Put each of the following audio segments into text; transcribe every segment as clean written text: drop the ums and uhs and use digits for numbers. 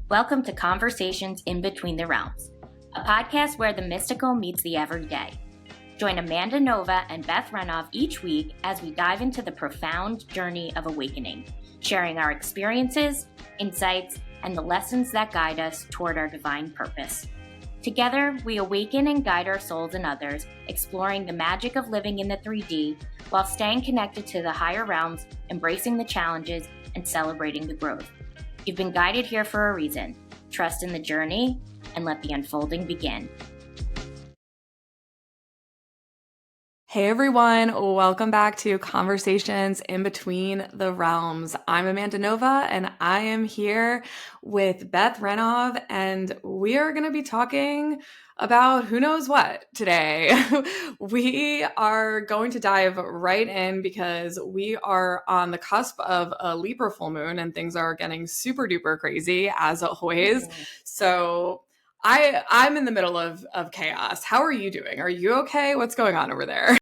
Welcome to Conversations in Between the Realms, a podcast where the mystical meets the everyday. Join Amanda Nova and Beth Renov each week as we dive into the profound journey of awakening, sharing our experiences, insights, and the lessons that guide us toward our divine purpose. Together, we awaken and guide our souls and others, exploring the magic of living in the 3D while staying connected to the higher realms, embracing the challenges, and celebrating the growth. You've been guided here for a reason. Trust in the journey and let the unfolding begin. Hey everyone, welcome back to Conversations in Between the Realms. I'm Amanda Nova and I am here with Beth Renov, and we are going to be talking about who knows what today. We are going to dive right in because we are on the cusp of a Libra full moon and things are getting super duper crazy as always. So I'm in the middle of chaos. How are you doing? Are you okay? What's going on over there?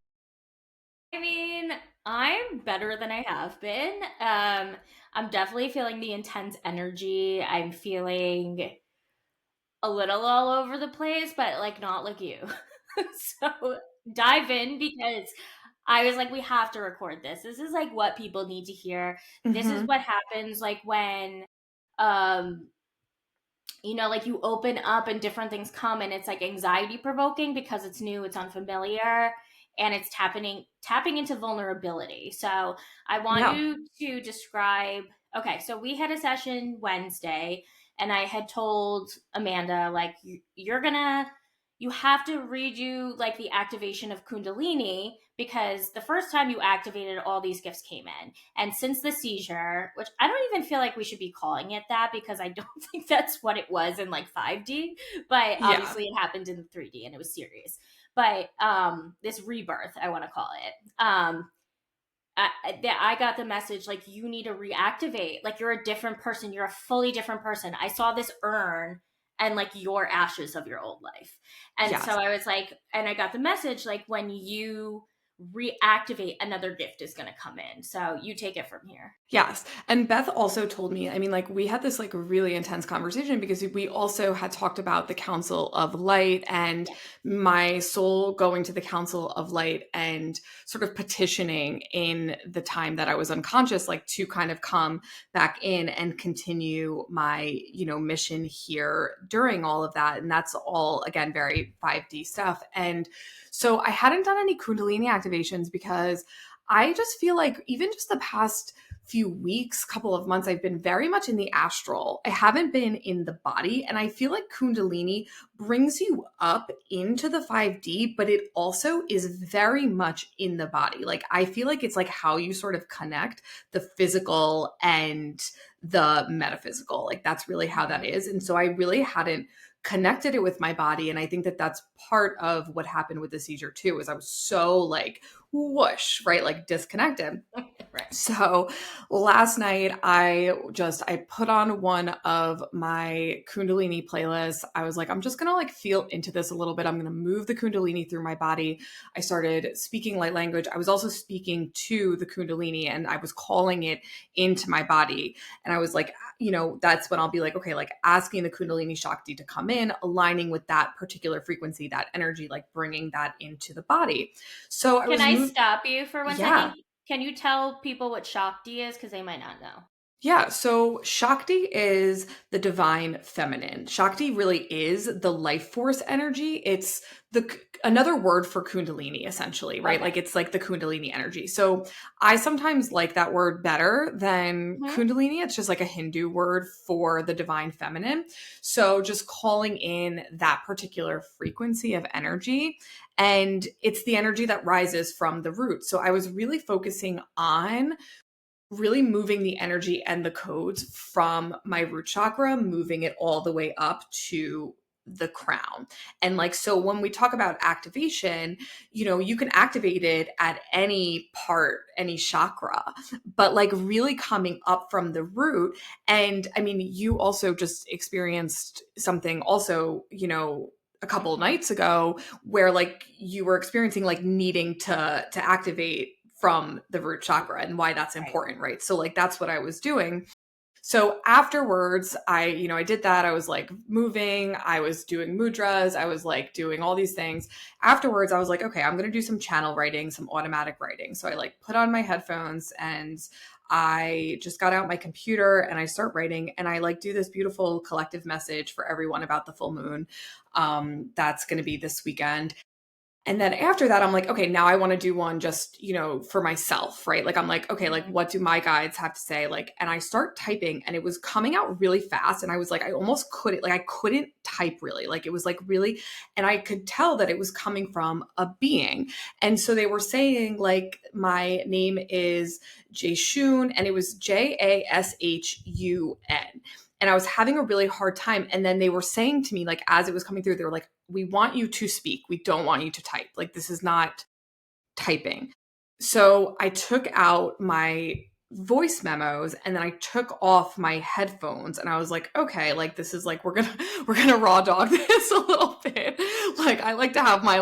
I mean, I'm better than I have been. I'm definitely feeling the intense energy. I'm feeling a little all over the place, but like not like you. So dive in because I was like, we have to record this. This is like what people need to hear. This is what happens like when like you open up and different things come and it's like anxiety provoking because it's new, it's unfamiliar, and it's tapping into vulnerability. So I want you to describe. Okay, so we had a session Wednesday and I had told Amanda, like, you have to redo like the activation of Kundalini because the first time you activated, all these gifts came in. And since the seizure, which I don't even feel like we should be calling it that because I don't think that's what it was in like 5D, but obviously it happened in 3D and it was serious. But this rebirth, I want to call it. I got the message like you need to reactivate, like you're a different person, you're a fully different person. I saw this urn and like your ashes of your old life. And so I was like, and I got the message like when you reactivate, another gift is going to come in. So you take it from here. Yes. And Beth also told me, I mean, like we had this like really intense conversation because we also had talked about the Council of Light and my soul going to the Council of Light and sort of petitioning in the time that I was unconscious, like to kind of come back in and continue my, mission here during all of that. And that's all, again, very 5D stuff. And so I hadn't done any Kundalini activations because I just feel like even just the past few weeks, couple of months, I've been very much in the astral. I haven't been in the body. And I feel like Kundalini brings you up into the 5D, but it also is very much in the body. Like, I feel like it's like how you sort of connect the physical and the metaphysical. Like, that's really how that is. And so I really hadn't connected it with my body. And I think that that's part of what happened with the seizure too, is I was so like whoosh, right? Like disconnected. Right. So last night I put on one of my Kundalini playlists. I was like, I'm just going to like feel into this a little bit. I'm going to move the Kundalini through my body. I started speaking light language. I was also speaking to the Kundalini and I was calling it into my body. And I was like, that's when I'll be like, okay, like asking the Kundalini Shakti to come in, aligning with that particular frequency, that energy, like bringing that into the body. So Can I stop you for one Yeah. second? Can you tell people what Shakti is? Because they might not know. Yeah, so Shakti is the divine feminine. Shakti really is the life force energy. It's another word for Kundalini, essentially, right? Okay. Like it's like the Kundalini energy. So I sometimes like that word better than Kundalini. It's just like a Hindu word for the divine feminine. So just calling in that particular frequency of energy. And it's the energy that rises from the root. So I was really focusing on really moving the energy and the codes from my root chakra, moving it all the way up to the crown. And like, so when we talk about activation, you can activate it at any part, any chakra, but like really coming up from the root. And I mean, you also just experienced something also, a couple of nights ago where like you were experiencing like needing to activate from the root chakra and why that's important, right? So like that's what I was doing. So afterwards, I did that. I was like moving, I was doing mudras, I was like doing all these things. Afterwards, I was like, okay, I'm going to do some channel writing, some automatic writing. So I like put on my headphones and I just got out my computer and I start writing, and I like do this beautiful collective message for everyone about the full moon. That's going to be this weekend. And then after that, I'm like, okay, now I want to do one just, for myself, right? Like, I'm like, okay, like, what do my guides have to say? Like, and I start typing, and it was coming out really fast. And I was like, I almost couldn't, like, I couldn't type really. Like, it was like really, and I could tell that it was coming from a being. And so they were saying, like, my name is Jashun, and it was Jashun. And I was having a really hard time. And then they were saying to me, like, as it was coming through, they were like, we want you to speak. We don't want you to type. Like, this is not typing. So I took out my voice memos and then I took off my headphones, and I was like, okay, like, this is like, we're gonna raw dog this a little bit. Like, I like to have my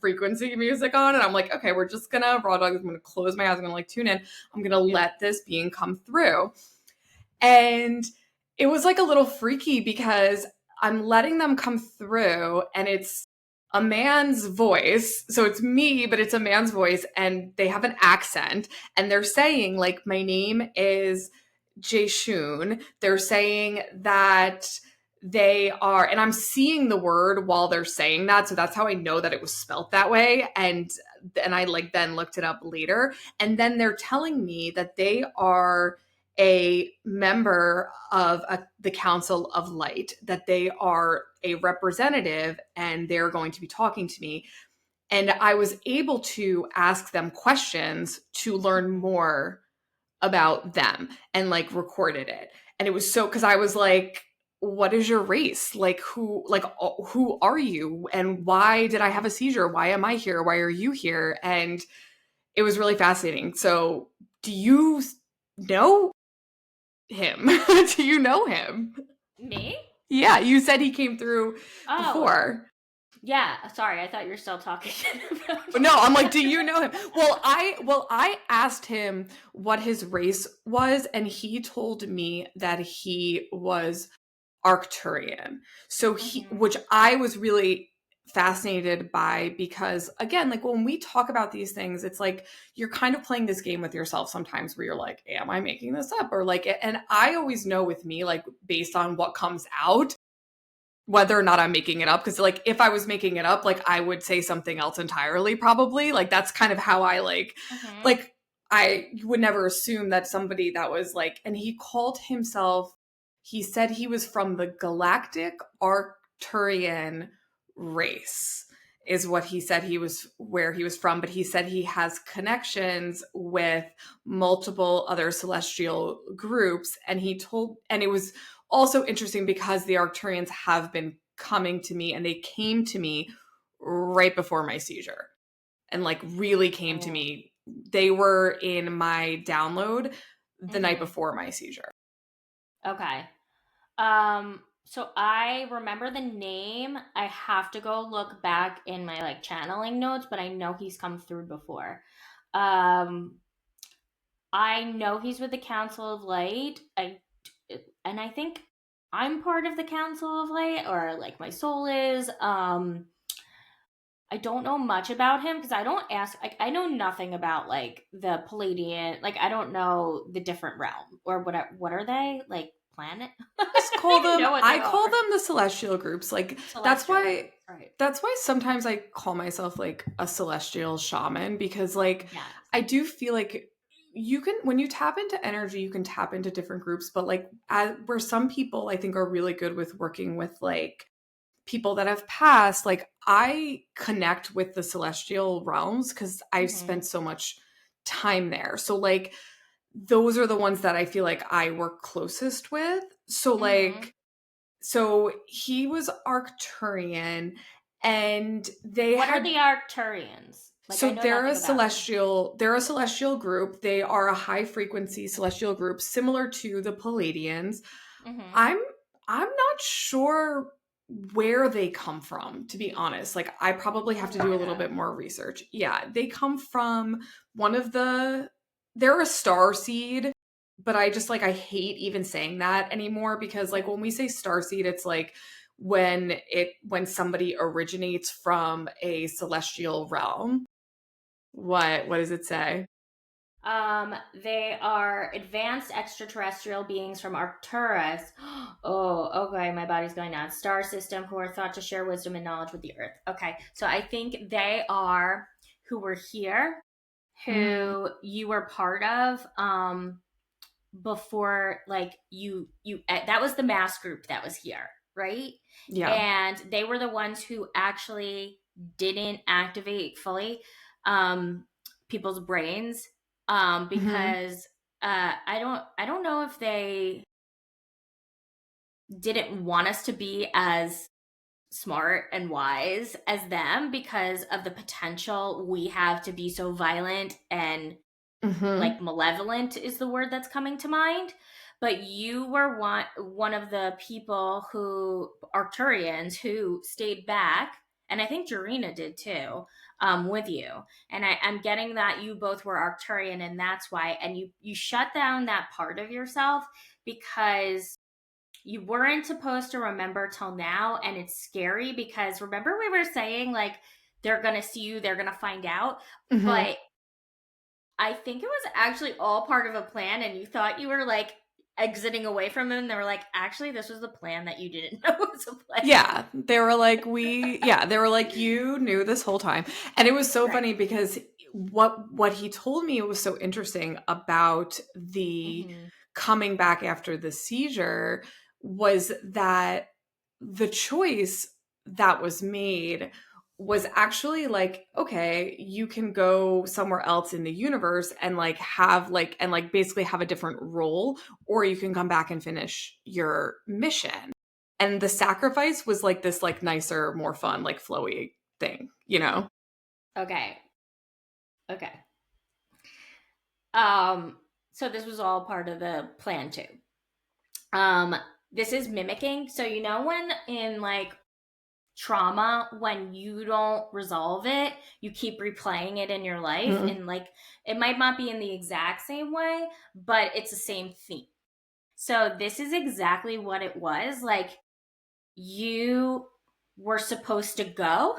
frequency music on, and I'm like, okay, we're just gonna raw dog this. I'm gonna close my eyes. I'm gonna like tune in. I'm gonna let this being come through. And it was like a little freaky because I'm letting them come through, and it's a man's voice. So it's me, but it's a man's voice, and they have an accent, and they're saying, like, my name is Jashun. They're saying that they are, and I'm seeing the word while they're saying that. So that's how I know that it was spelt that way. And I like then looked it up later. And then they're telling me that they are a member of the Council of Light, that they are a representative, and they're going to be talking to me. And I was able to ask them questions to learn more about them, and like recorded it. And it was so, because I was like, what is your race? Like, who are you? And why did I have a seizure? Why am I here? Why are you here? And it was really fascinating. So do you know him? Do you know him? Me? Yeah, you said he came through before. Yeah, sorry, I thought you were still talking about No, I'm like, do you know him? I asked him what his race was, and he told me that he was Arcturian. So which I was really fascinated by, because again, like, when we talk about these things, it's like you're kind of playing this game with yourself sometimes, where you're like, am I making this up? Or like, and I always know with me, like, based on what comes out, whether or not I'm making it up. Because like, if I was making it up, like, I would say something else entirely, probably. Like, that's kind of how I like I would never assume that somebody that was like, and he called himself, he said he was from the galactic Arcturian race, is what he said, he was, where he was from. But he said he has connections with multiple other celestial groups. And and it was also interesting because the Arcturians have been coming to me, and they came to me right before my seizure, and like really came to me. They were in my download the night before my seizure. Okay. So I remember the name. I have to go look back in my like channeling notes, but I know he's come through before. I know he's with the Council of Light. I think I'm part of the Council of Light, or like my soul is. I don't know much about him because I don't ask. Like, I know nothing about like the Pleiadian. Like, I don't know the different realm or what. What are they like? Planet? Just call them. I call them the celestial groups. Like, that's why. Right. That's why sometimes I call myself like a celestial shaman, because like I do feel like you can, when you tap into energy, you can tap into different groups. But like, where some people I think are really good with working with like people that have passed, like I connect with the celestial realms because I've spent so much time there. So like, those are the ones that I feel like I work closest with. So like, so he was Arcturian, and what are the Arcturians? Like, so they're a celestial group. They are a high frequency celestial group similar to the Pleiadians. I'm not sure where they come from, to be honest. Like, I probably have to do a little bit more research. Yeah, they come from they're a star seed. but I just like, I hate even saying that anymore, because like when we say starseed, it's like when somebody originates from a celestial realm. What does it say? They are advanced extraterrestrial beings from Arcturus. Oh, okay. My body's going nuts. Star system who are thought to share wisdom and knowledge with the Earth. Okay, so I think they are who were here, Mm-hmm. who you were part of. Before, like that was the mass group that was here, right? Yeah. And they were the ones who actually didn't activate fully um people's brains, Mm-hmm. because I don't know if they didn't want us to be as smart and wise as them because of the potential we have to be so violent and Mm-hmm. like malevolent is the word that's coming to mind. But you were one of the people who Arcturians who stayed back, and I think Jarena did too, with you. And I'm getting that you both were Arcturian, and that's why. And you shut down that part of yourself because you weren't supposed to remember till now, and it's scary because remember we were saying like they're gonna see you, they're gonna find out, Mm-hmm. but I think it was actually all part of a plan, and you thought you were like exiting away from them. They were like, actually, this was the plan that you didn't know was a plan. Yeah, they were like, they were like, you knew this whole time. And it was so Right. funny because what he told me was so interesting about the Mm-hmm. coming back after the seizure was that the choice that was made was actually like, okay, you can go somewhere else in the universe and like have like, and like basically have a different role, or you can come back and finish your mission. And the sacrifice was like this like nicer, more fun, like flowy thing, you know? Okay. Okay. Um. So this was all part of the plan too. Um. This is mimicking. So you know when in like trauma, when you don't resolve it, you keep replaying it in your life, Mm-hmm. and like it might not be in the exact same way, but it's the same theme. So this is exactly what it was. Like you were supposed to go,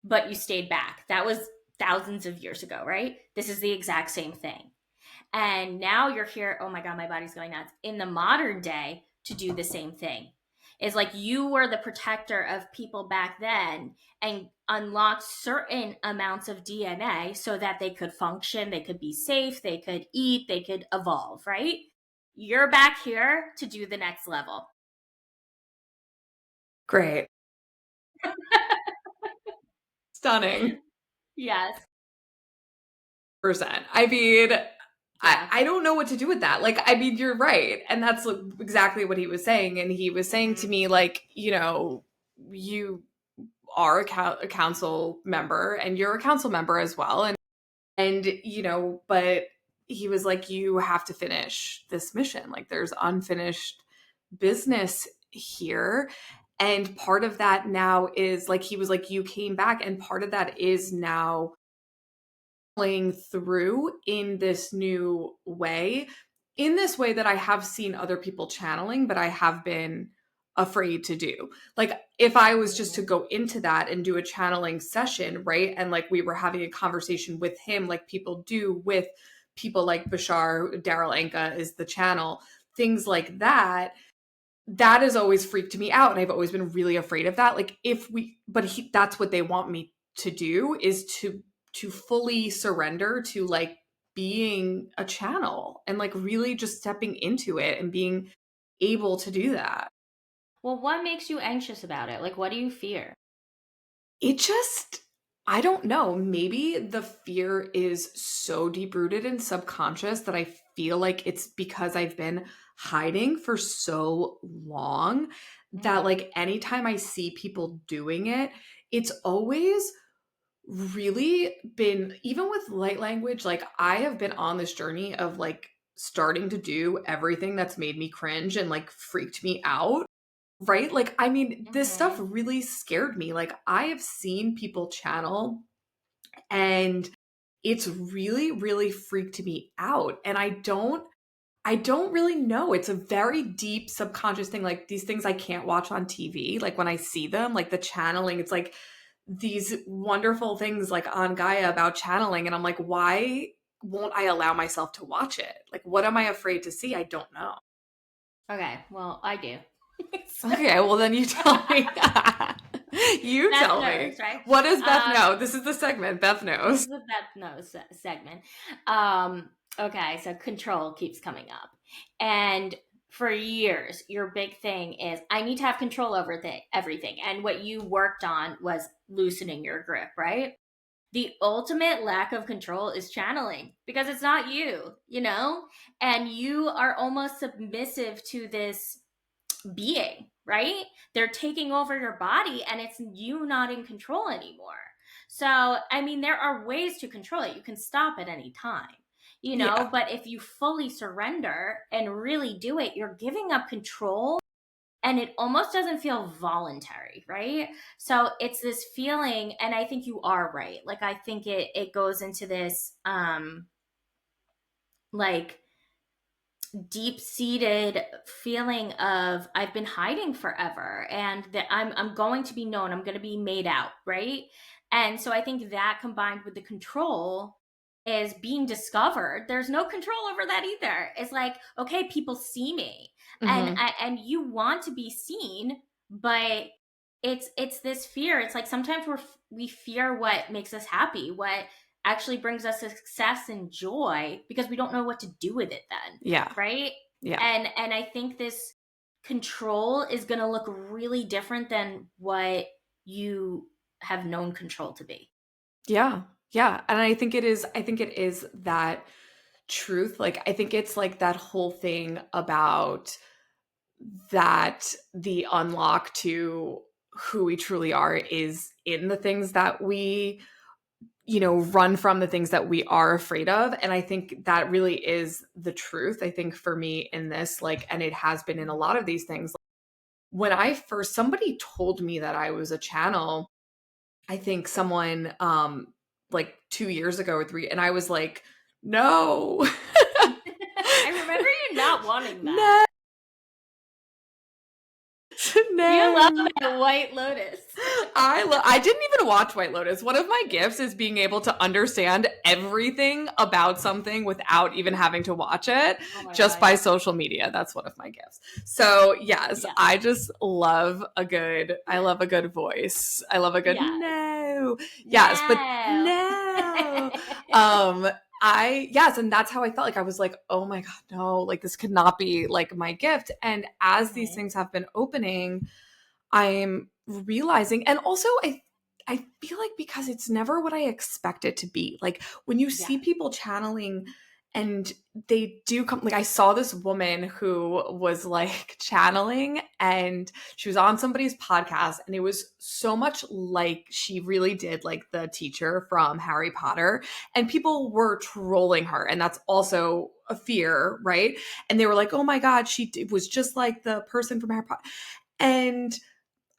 but you stayed back. That was thousands of years ago, right? This is the exact same thing. And now you're here. Oh my God, my body's going nuts. In the modern day, to do the same thing. Is like you were the protector of people back then and unlocked certain amounts of DNA so that they could function, they could be safe, they could eat, they could evolve, right? You're back here to do the next level. Great. Stunning. Yes. Percent. I mean, Yeah. I don't know what to do with that. Like, I mean, you're right. And that's like exactly what he was saying. And he was saying to Mm-hmm. me, like, you know, you are a council member and you're a council member as well. And, you know, but he was like, you have to finish this mission. Like, there's unfinished business here. And part of that now is like, he was like, you came back, and part of that is now playing through in this new way, in this way that I have seen other people channeling, but I have been afraid to do. Like, if I was just to go into that and do a channeling session, right? And like we were having a conversation with him, like people do with people like Bashar, Daryl Anka is the channel, things like that. That has always freaked me out. And I've always been really afraid of that. Like, that's what they want me to do, is to fully surrender to like being a channel and like really just stepping into it and being able to do that. Well, what makes you anxious about it? Like, what do you fear? It just, I don't know. Maybe the fear is so deep rooted and subconscious that I feel like it's because I've been hiding for so long that Mm-hmm. like anytime I see people doing it, it's always really been, even with light language, like I have been on this journey of like starting to do everything that's made me cringe and like freaked me out. Right? Like, I mean, this stuff Mm-hmm. really scared me. Like, I have seen people channel and it's really, really freaked me out. And I don't really know. It's a very deep subconscious thing. Like these things I can't watch on TV. Like when I see them, like the channeling, it's like these wonderful things like on Gaia about channeling. And I'm like, why won't I allow myself to watch it? Like, what am I afraid to see? I don't know. Okay, well, I do. Okay, well then you tell me. You Beth tell knows, me. right? What does Beth know? This is the segment. Beth This knows. is the Beth knows segment. Okay, so control keeps coming up, and for years, your big thing is I need to have control over everything. And what you worked on was loosening your grip, right? The ultimate lack of control is channeling because it's not you, you know? And you are almost submissive to this being, right? They're taking over your body and it's you not in control anymore. So, I mean, there are ways to control it. You can stop at any time, you know, Yeah. but if you fully surrender and really do it, you're giving up control and it almost doesn't feel voluntary, right? So it's this feeling, and I think you are right. Like I think it goes into this like deep-seated feeling of I've been hiding forever and that I'm going to be known, I'm going to be made out, right? And so I think that combined with the control is being discovered. There's no control over that either. It's like, okay, people see me Mm-hmm. and you want to be seen, but it's this fear. It's like sometimes we fear what makes us happy, what actually brings us success and joy because we don't know what to do with it then, Yeah. right? Yeah. And I think this control is going to look really different than what you have known control to be. Yeah. Yeah. And I think it is that truth. Like, I think it's like that whole thing about that the unlock to who we truly are is in the things that we, run from, the things that we are afraid of. And I think that really is the truth. I think for me in this, like, and it has been in a lot of these things. When somebody told me that I was a channel, I think someone, like 2 years ago or three, and I was like, no. I remember you not wanting that. No. You love No. that White Lotus. I didn't even watch White Lotus. One of my gifts is being able to understand everything about something without even having to watch it, Oh just by social media. That's one of my gifts. So yes, yes. I just love I love a good voice. I love a good Yes. no. Yes, but No. no. And that's how I felt. Like I was like, oh my God, no, like this could not be like my gift. And as these things have been opening, I'm realizing, and also I feel like because it's never what I expect it to be. Like when you see people channeling and they do come, like I saw this woman who was like channeling and she was on somebody's podcast and it was so much like she really did like the teacher from Harry Potter, and people were trolling her, and that's also a fear, right? And they were like, oh my God, was just like the person from Harry Potter. And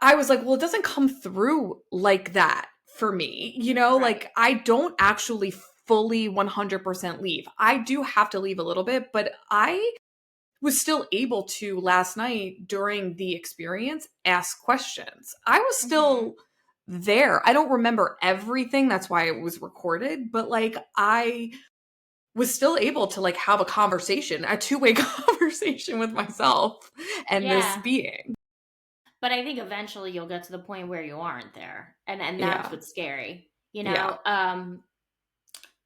I was like, well, it doesn't come through like that for me. Right. Like I don't actually fully 100% leave. I do have to leave a little bit, but I was still able to last night during the experience ask questions. I was still there. I don't remember everything. That's why it was recorded, but like I was still able to like have a conversation, a two-way conversation with myself and this being. But I think eventually you'll get to the point where you aren't there. And that's Yeah. what's scary, you Yeah. know?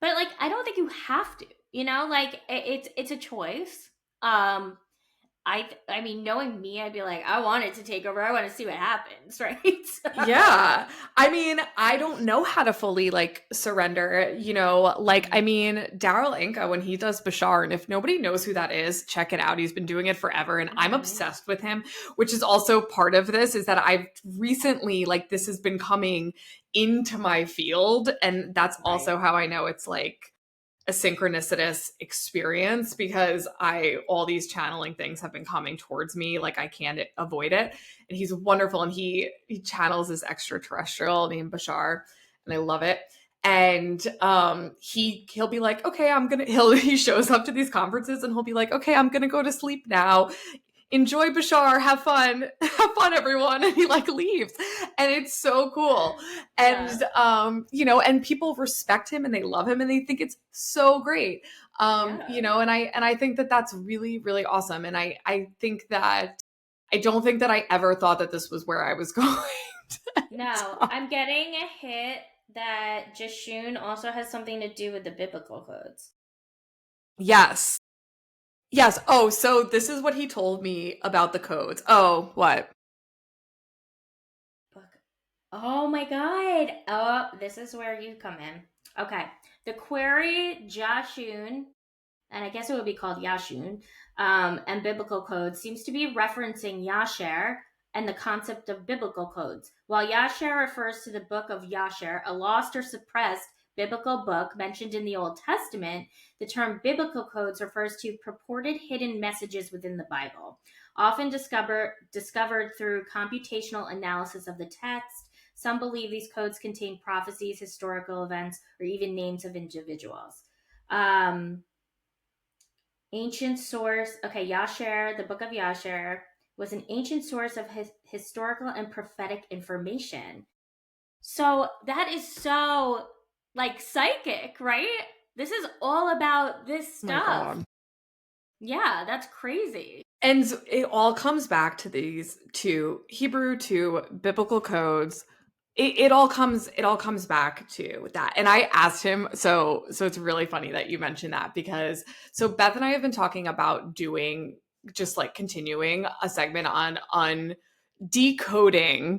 But like I don't think you have to, you know, like it's a choice. I mean, knowing me, I'd be like, I want it to take over. I want to see what happens, right? So, Yeah. I mean, I don't know how to fully like surrender, like, I mean, Daryl Anka, when he does Bashar, and if nobody knows who that is, check it out. He's been doing it forever and I'm obsessed with him, which is also part of this, is that I've recently, like, this has been coming into my field. And that's also how I know it's like a synchronicitous experience, because all these channeling things have been coming towards me, like I can't avoid it. And he's wonderful, and he channels this extraterrestrial named Bashar, and I love it. And he'll be like, okay, he shows up to these conferences and he'll be like, okay, I'm gonna go to sleep now. Enjoy Bashar, have fun everyone, and he like leaves, and it's so cool. And and people respect him and they love him and they think it's so great. And I think that that's really, really awesome. And I think that I don't think that I ever thought that this was where I was going. No, I'm getting a hit that Jashun also has something to do with the biblical codes. Yes. Oh, so this is what he told me about the codes. Oh, what? Oh my God. Oh, this is where you come in. Okay. The query Jashun, and I guess it would be called Yashun, and biblical codes seems to be referencing Yasher and the concept of biblical codes. While Yasher refers to the book of Yasher, a lost or suppressed biblical book mentioned in the Old Testament, the term biblical codes refers to purported hidden messages within the Bible, often discovered through computational analysis of the text. Some believe these codes contain prophecies, historical events, or even names of individuals. Ancient source. Okay, Yasher, the book of Yasher, was an ancient source of historical and prophetic information. So that is so like psychic, right? This is all about this stuff. Yeah, that's crazy. And it all comes back to these two Hebrew, to biblical codes. It all comes back to that. And I asked him, so it's really funny that you mentioned that, because so Beth and I have been talking about doing just like continuing a segment on decoding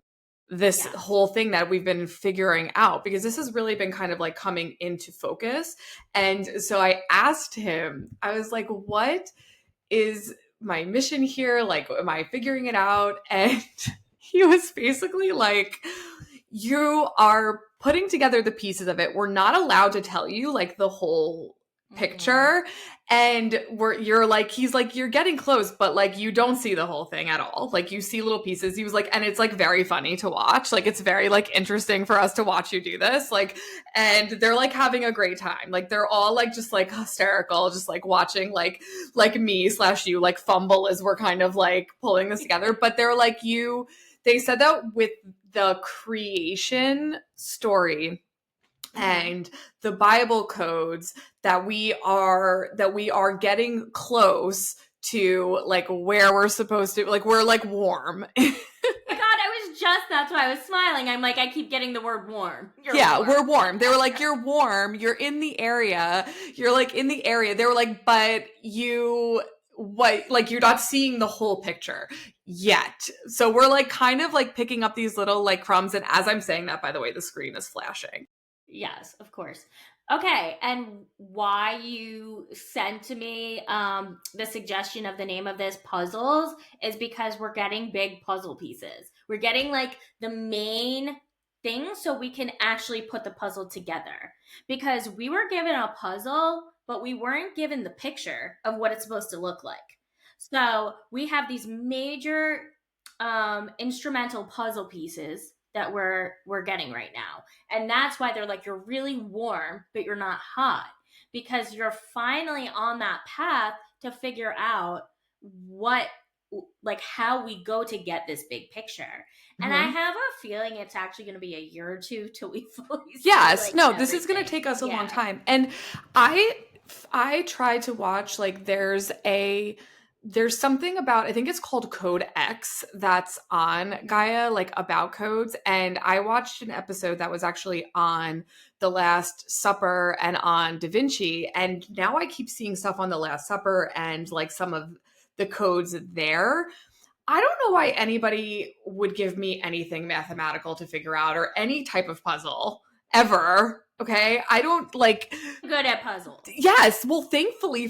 this whole thing that we've been figuring out, because this has really been kind of like coming into focus. And so I asked him, I was like, what is my mission here? Like, am I figuring it out? And he was basically like, you are putting together the pieces of it. We're not allowed to tell you like the whole picture. And you're like, he's like, you're getting close, but like you don't see the whole thing at all. Like you see little pieces. He was like, and it's like very funny to watch. Like it's very like interesting for us to watch you do this. Like, and they're like having a great time. Like they're all like just like hysterical, just like watching like me / you like fumble as we're kind of like pulling this together. But they're like, they said that with the creation story and the Bible codes, that we are getting close to like where we're supposed to, like we're like warm. That's why I was smiling. I'm like, I keep getting the word warm. Warm. We're warm. They were like, you're warm. You're in the area. You're like in the area. They were like, but like you're not seeing the whole picture yet. So we're like kind of like picking up these little like crumbs. And as I'm saying that, by the way, the screen is flashing. Yes, of course. Okay, and why you sent to me the suggestion of the name of this puzzles is because we're getting big puzzle pieces. We're getting like the main thing so we can actually put the puzzle together. Because we were given a puzzle, but we weren't given the picture of what it's supposed to look like. So we have these major instrumental puzzle pieces that we're getting right now. And that's why they're like, you're really warm, but you're not hot, because you're finally on that path to figure out how we go to get this big picture. And I have a feeling it's actually going to be a year or two till we fully see, this is going to take us a long time. And I tried to watch, like there's something about, I think it's called Code X, that's on Gaia, like about codes. And I watched an episode that was actually on The Last Supper and on Da Vinci. And now I keep seeing stuff on The Last Supper and like some of the codes there. I don't know why anybody would give me anything mathematical to figure out or any type of puzzle ever. Okay, I don't like good at puzzles. Yes, well, thankfully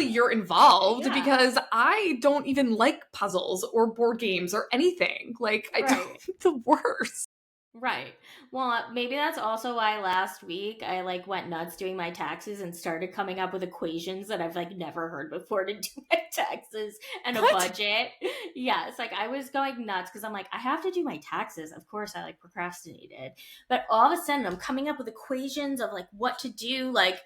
you're involved, because I don't even like puzzles or board games or anything. Like I don't, the worst. Right. Well, maybe that's also why last week I like went nuts doing my taxes and started coming up with equations that I've like never heard before to do my taxes and a budget. Yes, like I was going nuts because I'm like, I have to do my taxes. Of course, I like procrastinated, but all of a sudden, I'm coming up with equations of like what to do, like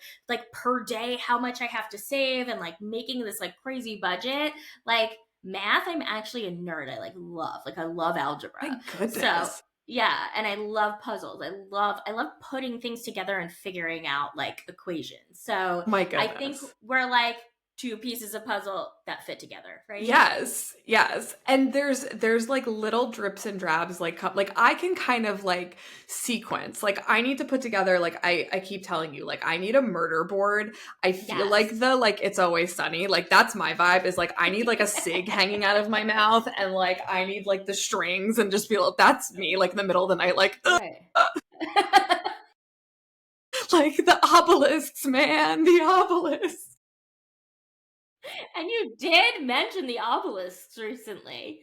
per day, how much I have to save, and like making this like crazy budget. Like math, I'm actually a nerd. I love My algebra. So goodness. yeah, and I love puzzles. I love putting things together and figuring out like equations. So My I think goodness. we're like two pieces of puzzle that fit together, right? Yes, yes. And there's like little drips and drabs like I can kind of like sequence. Like I need to put together like I keep telling you like I need a murder board. I feel like Yes. the like It's Always Sunny. Like that's my vibe is like I need like a cig hanging out of my mouth and like I need like the strings and just feel that's me like in the middle of the night like Right. like the obelisks, man, the obelisks. And you did mention the obelisks recently,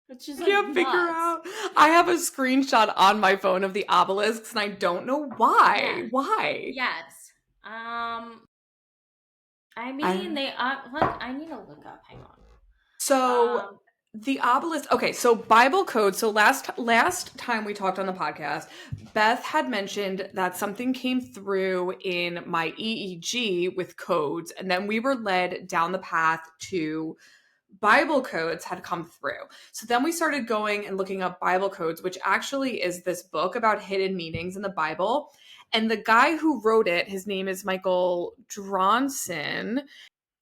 which is like Can't figure nuts. out. I have a screenshot on my phone of the obelisks, and I don't know why. Yeah. Why? Yes. I mean, I they. Look, I need to look up. Hang on. so Um. the obelisk. Okay, so Bible code. So last time we talked on the podcast, Beth had mentioned that something came through in my EEG with codes, and then we were led down the path to Bible codes had come through. So then we started going and looking up Bible codes, which actually is this book about hidden meanings in the Bible. And the guy who wrote it, his name is Michael Dronson.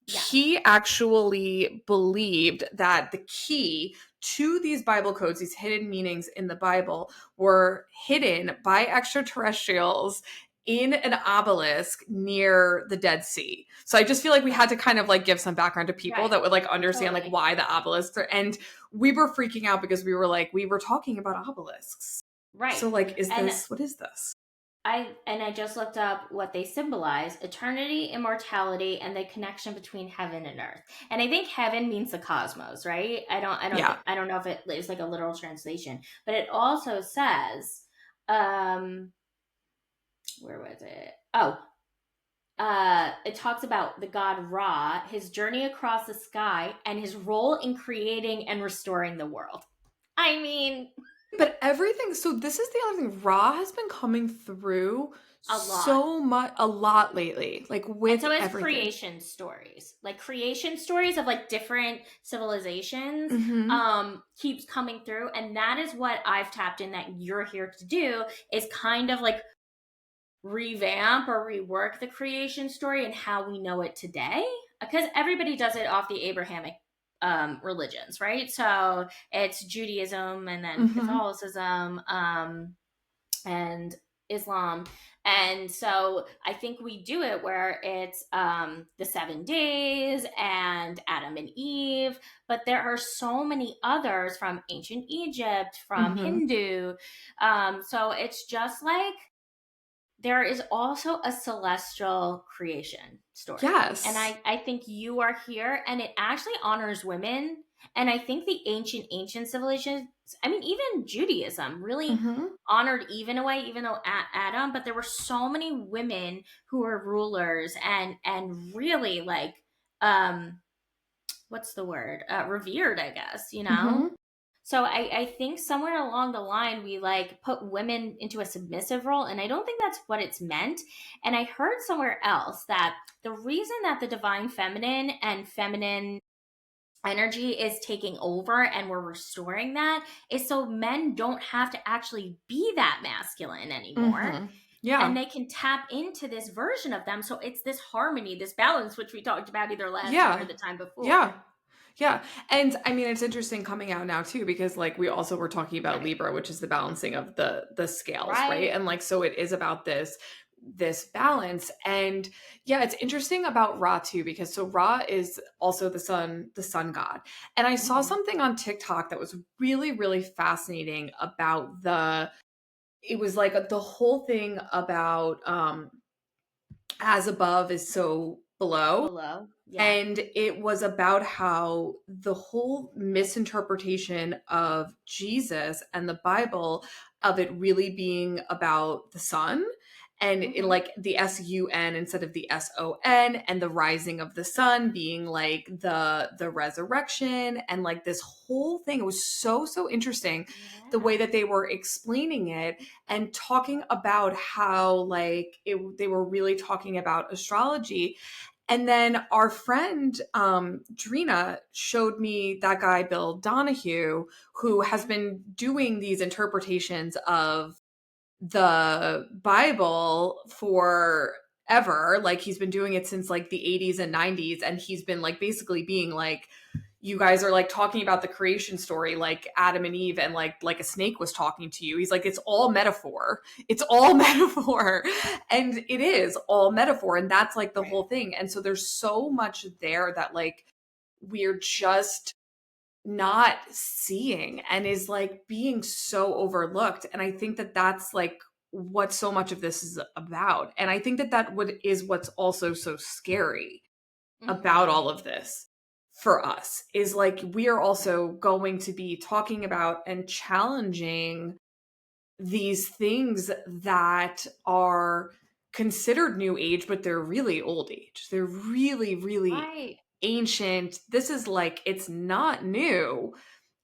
Yes. He actually believed that the key to these Bible codes, these hidden meanings in the Bible, were hidden by extraterrestrials in an obelisk near the Dead Sea. So I just feel like we had Right. to kind of like give some background to people Right. that would like understand like Totally. why the obelisks are, and we were freaking out because we were talking about obelisks. Right. So like And what is this? I just looked up what they symbolize: eternity, immortality, and the connection between heaven and earth. And I think heaven means the cosmos, right? Yeah. I don't know if it is like a literal translation, but it also says, um, where was it? Oh, it talks about the god Ra, his journey across the sky, and his role in creating and restoring the world. I mean, But everything, so this is the other thing. Raw has been coming through a lot. so much, a lot lately, like And with so is everything. creation stories of like different civilizations Mm-hmm. keeps coming through, and that is what I've tapped in that you're here to do, is kind of like revamp or rework the creation story and how we know it today, because everybody does it off the Abrahamic religions, right? So it's Judaism and then Mm-hmm. Catholicism, and Islam. And so I think we do it where it's the 7 days and Adam and Eve, but there are so many others from ancient Egypt, from Mm-hmm. Hindu. So it's just like there is also a celestial creation story. And Yes. I think you are here, and it actually honors women. And I think the ancient civilizations, I mean, even Judaism really Mm-hmm. honored Eve in a way, even though Adam, but there were so many women who were rulers and really like, um, what's the word? Revered, I guess, you know? Mm-hmm. So I think somewhere along the line we like put women into a submissive role, and I don't think that's what it's meant. And I heard somewhere else that the reason that the divine feminine and feminine energy is taking over and we're restoring that is so men don't have to actually be that masculine anymore, Mm-hmm. and Yeah. they can tap into this version of them. So it's this harmony, this balance, which we talked about either last time or Yeah. the time Yeah. before. Yeah. And I mean it's interesting coming out now too, because like we also were talking about Right. Libra, which is the balancing of the scales, right? Right. And like so it is about this balance. And yeah, it's interesting about Ra too, because so Ra is also the sun god. And I saw Mhm. something on TikTok that was really, really fascinating about it was like the whole thing about as above is so below. Below. Yeah. And it was about how the whole misinterpretation of Jesus and the Bible, of it really being about the sun, and in like the SUN instead of the SON, and the rising of the sun being like the resurrection, and like this whole thing. It was so interesting the way that they were explaining it and talking about how like they were really talking about astrology. And then our friend Drina showed me that guy Bill Donahue, who has been doing these interpretations of the Bible forever. Like he's been doing it since like the 80s and 90s, and he's been like basically being like, you guys are like talking about the creation story like Adam and Eve, and like a snake was talking to you. He's like, it's all metaphor. It's all metaphor. And it is all metaphor. And that's like the whole thing. And so there's so much there that like we're just not seeing and is like being so overlooked. And I think that that's like what so much of this is about. And I think that is what's also so scary about all of this for us, is like we are also going to be talking about and challenging these things that are considered new age, but they're really old age. They're really ancient. This is like, it's not new,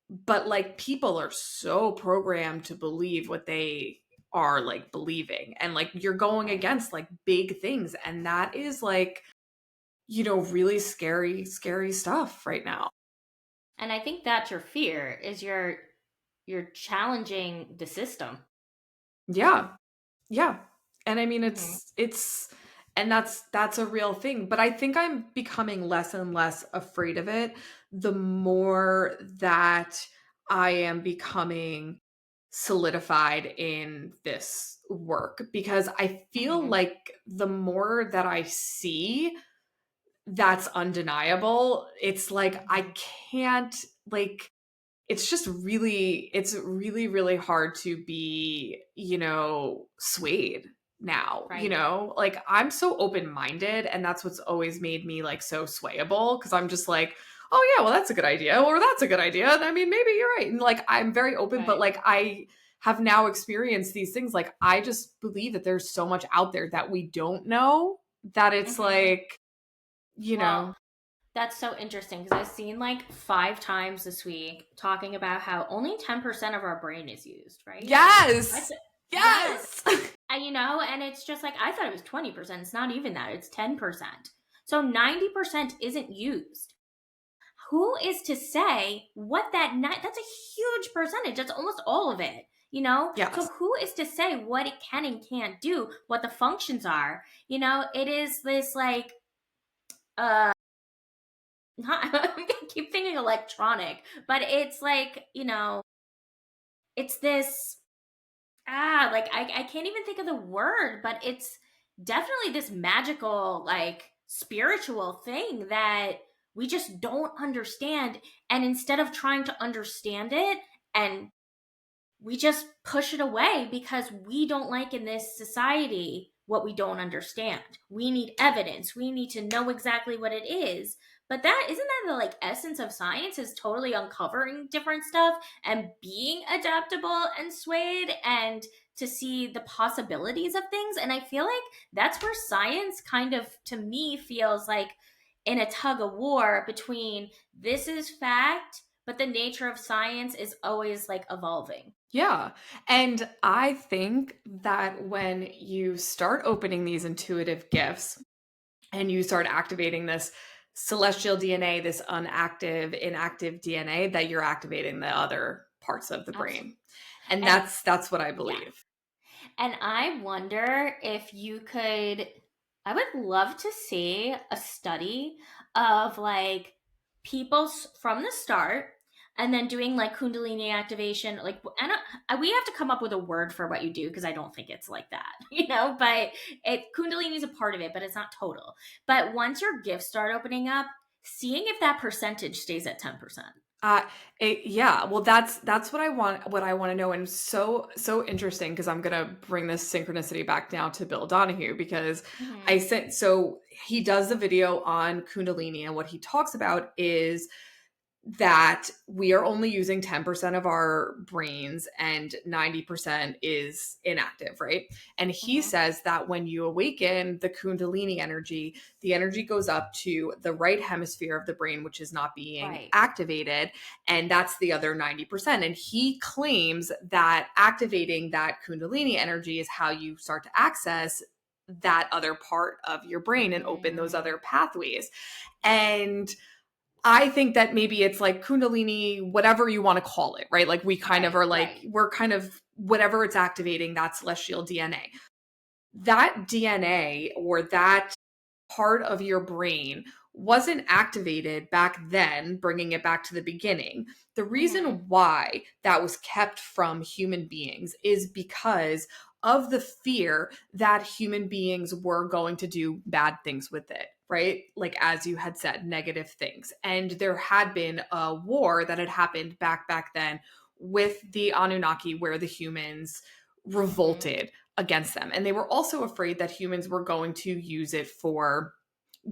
but like people are so programmed to believe what they are like believing, and like you're going against like big things, and that is like, you know, really scary stuff right now. And I think that's your fear, is you're challenging the system. Yeah. And I mean, it's and that's a real thing, but I think I'm becoming less and less afraid of it the more that I am becoming solidified in this work, because I feel like the more that I see that's undeniable, it's like I can't, like, it's really hard to be, you know, swayed now. You know, like I'm so open-minded, and that's what's always made me like so swayable, because I'm just like, oh yeah, well that's a good idea, or that's a good idea, and I mean maybe you're right, and like I'm very open. But like I have now experienced these things, like I just believe that there's so much out there that we don't know, that it's like, you know. That's so interesting, because I've seen like 5 times this week talking about how only 10% of our brain is used, right? Yes. And you know, and it's just like, I thought it was 20%. It's not even that, it's 10%. So 90% isn't used. Who is to say what that's a huge percentage. That's almost all of it, you know? Yes. So who is to say what it can and can't do, what the functions are? You know, it is this like I keep thinking electronic, but it's like, you know, it's this, like, I can't even think of the word, but it's definitely this magical, like, spiritual thing that we just don't understand. And instead of trying to understand it, and we just push it away because we don't like in this society what we don't understand. We need evidence. We need to know exactly what it is. But that isn't that the like essence of science, is totally uncovering different stuff and being adaptable and swayed, and to see the possibilities of things. And I feel like that's where science kind of, to me, feels like in a tug of war between this is fact, but the nature of science is always like evolving. Yeah. And I think that when you start opening these intuitive gifts and you start activating this celestial DNA, this inactive DNA, that you're activating the other parts of the brain. And that's what I believe. Yeah. And I wonder if you could, I would love to see a study of like people from the start, and then doing like kundalini activation. Like, and we have to come up with a word for what you do, because I don't think it's like that, you know, but kundalini is a part of it, but it's not total. But once your gifts start opening up, seeing if that percentage stays at 10%. Yeah, well that's what I want to know. And so interesting, because I'm gonna bring this synchronicity back now to Bill Donahue, because so he does the video on kundalini, and what he talks about is that we are only using 10% of our brains and 90% is inactive, right? And he says that when you awaken the Kundalini energy, the energy goes up to the right hemisphere of the brain, which is not being activated. And that's the other 90%. And he claims that activating that Kundalini energy is how you start to access that other part of your brain and open those other pathways. And I think that maybe it's like Kundalini, whatever you want to call it, right? Like we kind of are like, we're kind of whatever it's activating, that celestial DNA. That DNA or that part of your brain wasn't activated back then, bringing it back to the beginning. The reason why that was kept from human beings is because of the fear that human beings were going to do bad things with it, right? Like, as you had said, negative things. And there had been a war that had happened back then with the Anunnaki where the humans revolted against them. And they were also afraid that humans were going to use it for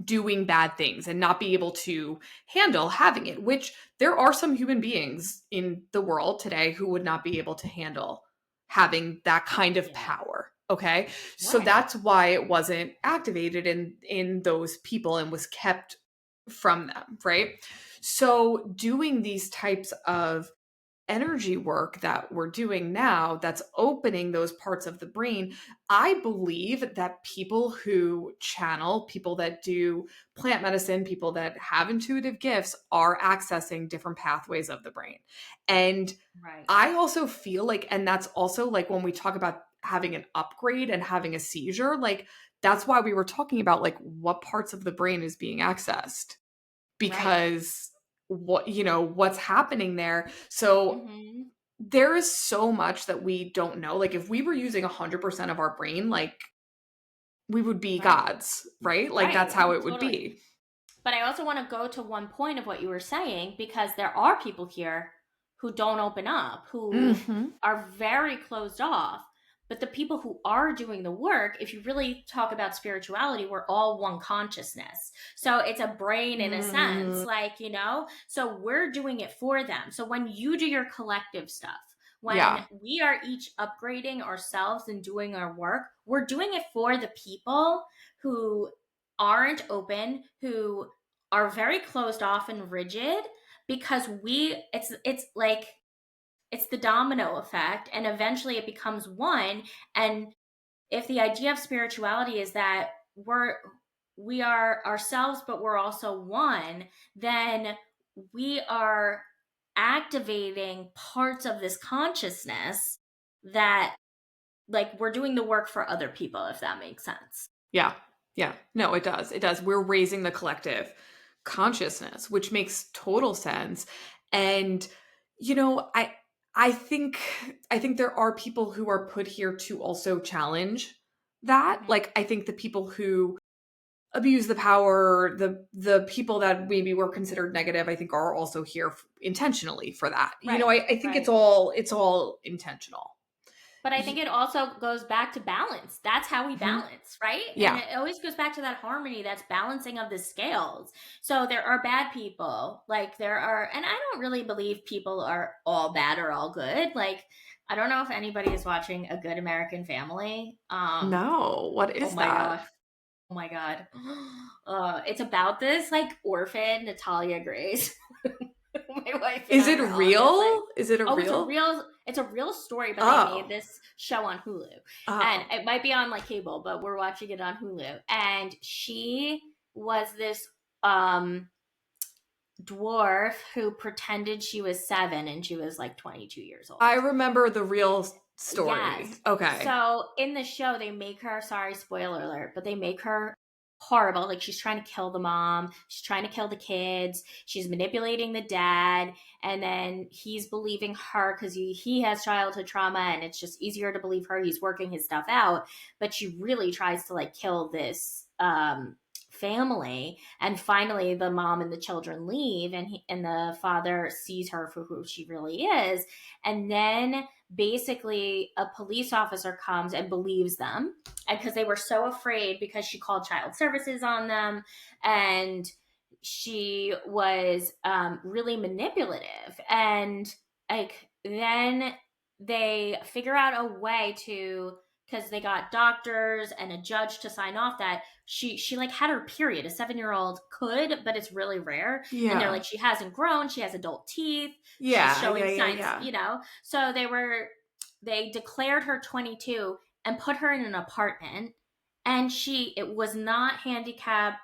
doing bad things and not be able to handle having it, which there are some human beings in the world today who would not be able to handle having that kind of power. Okay. So that's why it wasn't activated in those people and was kept from them. Right. So doing these types of energy work that we're doing now that's opening those parts of the brain, I believe that people who channel, people that do plant medicine, people that have intuitive gifts are accessing different pathways of the brain. And I also feel like, and that's also like when we talk about having an upgrade and having a seizure, like that's why we were talking about like what parts of the brain is being accessed, because what's happening there. So there is so much that we don't know. Like if we were using 100% of our brain, like we would be gods, right? Like that's how it would be. But I also want to go to one point of what you were saying, because there are people here who don't open up, who are very closed off. But the people who are doing the work, if you really talk about spirituality, we're all one consciousness. So it's a brain in a sense, like, so we're doing it for them. So when you do your collective stuff, when we are each upgrading ourselves and doing our work, we're doing it for the people who aren't open, who are very closed off and rigid, because it's like it's the domino effect, and eventually it becomes one. And if the idea of spirituality is that we are ourselves but we're also one, then we are activating parts of this consciousness that, like, we're doing the work for other people, if that makes sense. Yeah. No, it does. We're raising the collective consciousness, which makes total sense. And I think there are people who are put here to also challenge that. Like I think the people who abuse the power, the people that maybe were considered negative, I think are also here intentionally for that. I think it's all intentional. But I think it also goes back to balance. That's how we balance, right? Yeah. And it always goes back to that harmony, that's balancing of the scales. So there are bad people, like there are, and I don't really believe people are all bad or all good. Like, I don't know if anybody is watching A Good American Family. No, what is that? Gosh. Oh my God. It's about this like orphan Natalia Grace. My wife. Is it real? Is it a real? It's a real story, but they made this show on Hulu. And it might be on like cable, but we're watching it on Hulu. And she was this dwarf who pretended she was 7 and she was like 22 years old. I remember the real story. Yes. Okay. So in the show, they make her, sorry, spoiler alert, but they make her horrible. Like, she's trying to kill the mom, she's trying to kill the kids, she's manipulating the dad, and then he's believing her because he has childhood trauma, and it's just easier to believe her. He's working his stuff out, but she really tries to like kill this family. And finally the mom and the children leave, and the father sees her for who she really is. And then basically a police officer comes and believes them, and because they were so afraid, because she called child services on them, and she was really manipulative, and like then they figure out a way to, because they got doctors and a judge to sign off that she like had her period. A 7-year-old could, but it's really rare. And they're Yeah. like, she hasn't grown, she has adult teeth, she's Yeah. showing Yeah. Yeah. signs, Yeah. so they declared her 22 and put her in an apartment, and it was not handicap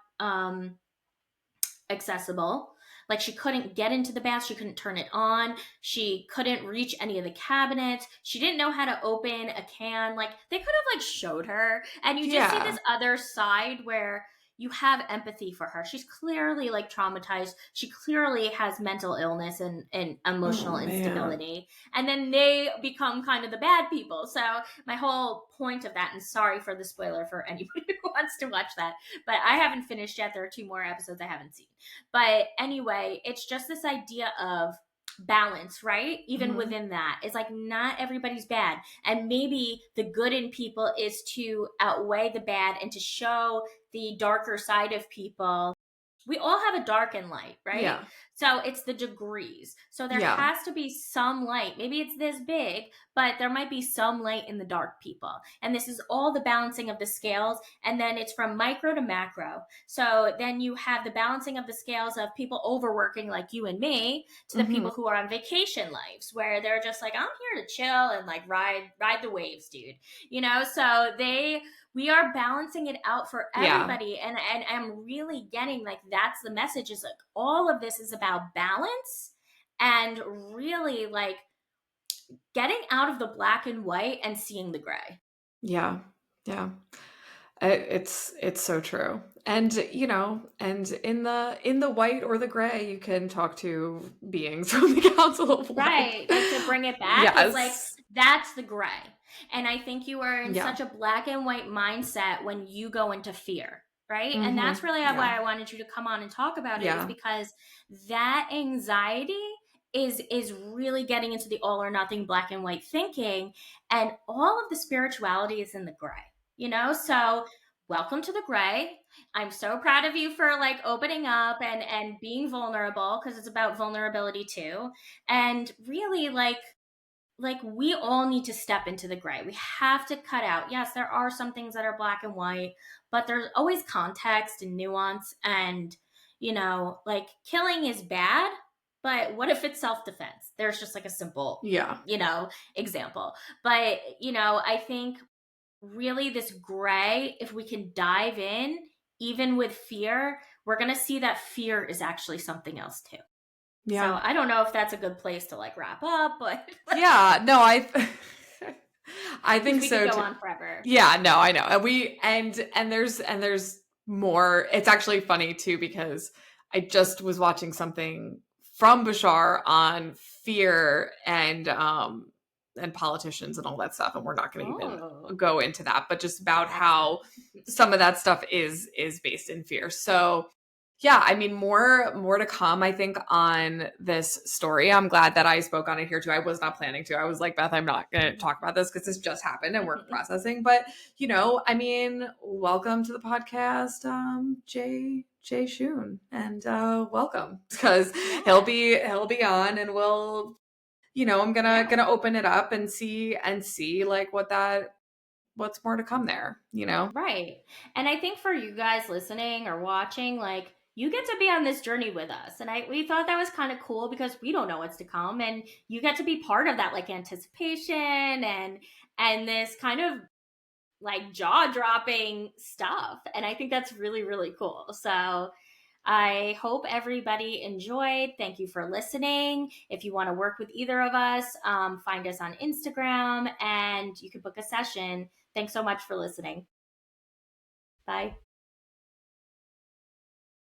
accessible. Like, she couldn't get into the bath, she couldn't turn it on, she couldn't reach any of the cabinets, she didn't know how to open a can. Like, they could have like showed her, and you just see this Yeah. other side where you have empathy for her. She's clearly like traumatized, she clearly has mental illness and Oh emotional man. instability, and then they become kind of the bad people. So my whole point of that, and sorry for the spoiler for anybody who wants to watch that, but I haven't finished yet, there are 2 more episodes I haven't seen. But anyway, it's just this idea of balance, right? Even Mm-hmm. within that, it's like not everybody's bad. And maybe the good in people is to outweigh the bad and to show the darker side of people. We all have a dark and light, right? Yeah. So it's the degrees. So there Yeah. has to be some light. Maybe it's this big, but there might be some light in the dark people. And this is all the balancing of the scales. And then it's from micro to macro. So then you have the balancing of the scales of people overworking like you and me to the Mm-hmm. people who are on vacation lives, where they're just like, I'm here to chill and like ride the waves, dude. So we are balancing it out for Yeah. everybody, and I'm really getting like that's the message, is like all of this is about balance, and really like getting out of the black and white and seeing the gray. Yeah. Yeah. It's so true. And and in the white or the gray, you can talk to beings from the Council of Light. Right, like to bring it back, it's like Yes. that's the gray. And I think you are in Yeah. such a black and white mindset when you go into fear, right? And Mm-hmm. that's really Yeah. why I wanted you to come on and talk about it, is Yeah. because that anxiety is really getting into the all or nothing black and white thinking, and all of the spirituality is in the gray. So welcome to the gray. I'm so proud of you for like opening up and being vulnerable, because it's about vulnerability too. And really like we all need to step into the gray. We have to cut out. Yes, there are some things that are black and white, but there's always context and nuance. And like killing is bad, but what if it's self-defense? There's just like a simple Yeah. example. But I think really this gray, if we can dive in, even with fear, we're going to see that fear is actually something else too. So Yeah. I don't know if that's a good place to like wrap up, but Yeah. No, I because think we could so go too. on forever. Yeah, no, I know. And there's more. It's actually funny too, because I just was watching something from Bashar on fear and politicians and all that stuff, and we're not going to even Oh, go into that, but just about excellent. how some of that stuff is based in fear. So yeah, I mean, more to come, I think, on this story. I'm glad that I spoke on it here too. I was not planning to. I was like, Beth, I'm not going to talk about this because this just happened and we're processing. But I mean, welcome to the podcast, Jay Shun, and welcome, because Yeah, he'll be on, and we'll, I'm gonna yeah, gonna open it up and see like what's more to come there. right. And I think for you guys listening or watching, like you get to be on this journey with us, and we thought that was kind of cool because we don't know what's to come, and you get to be part of that like anticipation and this kind of like jaw dropping stuff. And I think that's really, really cool. So I hope everybody enjoyed. Thank you for listening. If you want to work with either of us, find us on Instagram and you can book a session. Thanks so much for listening. Bye.